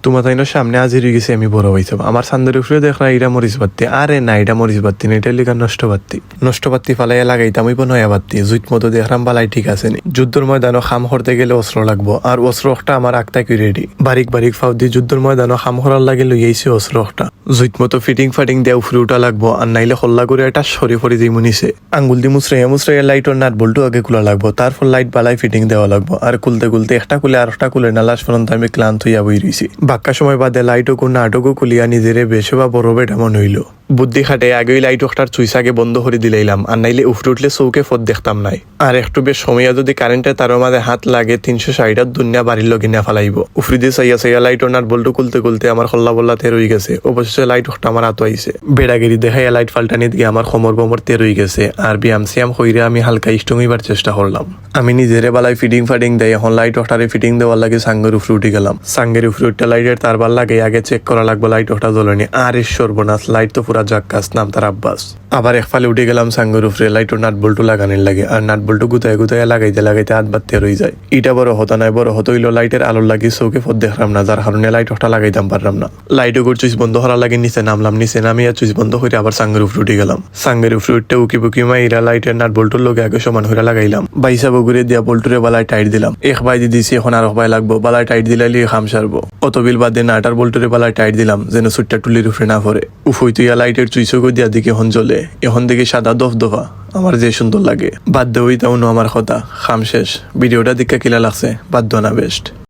তোমার তাই সামনে হাজির হয়ে গেছে আমি বড় হইতাম আমার সান্দের উপরে দেখলাম এটা মরিচ বাত্তি আরে না এটা মরিচ বাত্তি না এটা লিখা নষ্ট বাত্তি ফালাইয়া লাগাইতাম ওই নয়া বাত্তি জুইত মতো দেখলাম বালাই ঠিক আছে নি যুদ্ধের ময়দানও খাম করতে গেলে অস্ত্র লাগবো আর অস্ত্রটা আমার আগতাকি রেডি বারিক ফাউ দিয়ে যুদ্ধের ময়দানও খাম করার লাগে লইয়াইছি অস্ত্রটা জুইত মতো ফিটিং দেও ফুরুটা লাগবো আর নাইলে হল্লা করে এটা সরি ফরি দিয়ে মুনিছে আঙ্গুল দিয়ে মুসরাইয়া লাইটর নাট বল্টু আগে খোলা লাগবো তারপর লাইট বালাই ফিটিং দেওয়া লাগবো আর খুলতে একটা খুলে আর একটা খুলে না লাস্ট পর্যন্ত আমি ক্লান্ত হইয়া বই রইছি বাক্কা সময় বাদে লাইটকু নাটকও খুলিয়া নিজেরে বেশি বা বড় বেটা মন হইল বুদ্ধি খাটে আগেই লাইট ওটার চুইসাকে বন্ধ করে দিলাইলাম আর নাইলে উফরে উঠলে চৌকে ফদ দেখতাম নাই আর একটু বেশ সময় যদি কারেন্টে তার মাঝে হাত লাগে 360 দুনিয়া বাড়ির লগে না ফালাইব উফরি দিয়ে চাইয়া লাইট নাট বল্টু খুলতে আমার হল্লা বল্লা তের হয়ে গেছে অবশ্যই লাইট ওটা আমার হাত আইছে বেড়াগিরি দেখাইয়া লাইট ফাল্টানি দিয়ে আমার কোমর তের হয়ে গেছে আর ব্যায়াম হইরে আমি হালকা স্ট্রং হইবার চেষ্টা করলাম আমি নিজেরে বালাই ফিটিং দেয় এখন লাইট ওটারে ফিটিং দেওয়ার লাগে সাঙ্গের উপরে উঠে গেলাম সাঙ্গের উপরে উঠতে লাইটের তারবার লাগে আগে চেক করা লাগবে লাইট ওটা জ্বলেনি আর সর্বনাশ লাইট তো পুরা জাক্কাস নাম তার আব্বাস আবার একফালে উঠে গেলাম সাঙ্গের উপরে লাইটও নাট বল্টু লাগানোর লাগে আর নাট বল্টু গুতায় লাগাইতে হাত বাড়তে রয়ে যায় এটা বড় হতো নয় বড় হতো হইলো লাইটের আলোর লাগি চৌকে ফদ দেখলাম না যার কারণে লাইট ওটা লাগাইতাম পারলাম না লাইট ওগুর চুইস বন্ধ করার লাগে নিচে নামিয়া চুইস বন্ধ করে আবার সাঙ্গের উপরে উঠে গেলাম সাঙ্গের উপরে উঠতে উকি মাইরা লাইটের নাট বল্টুর লগে আগে সমান হইরা লাগাইলাম বাইসা বগুরে দিয়া বল্টুরে বালায় টাইট দিলাম এক বাই দিছি এখন আর এক বাই লাগবো বালায় টাইট দিলালি খাম সারবো অত বিল বাদ দিয়ে নাটার বল্টুরে বালায় টাইট দিলাম যেন সুটটা টুলির উপরে না পড়ে উফই তুইয়া লাইটের চুইসকে দিয়া দিকে এখন জ্বলে এখন দেখি সাদা দফা আমার যে সুন্দর লাগে বাধ্য হইতাও আমার কথা খাম শেষ ভিডিওটা দিকে কিলা লাগছে বাধ্য না বেস্ট।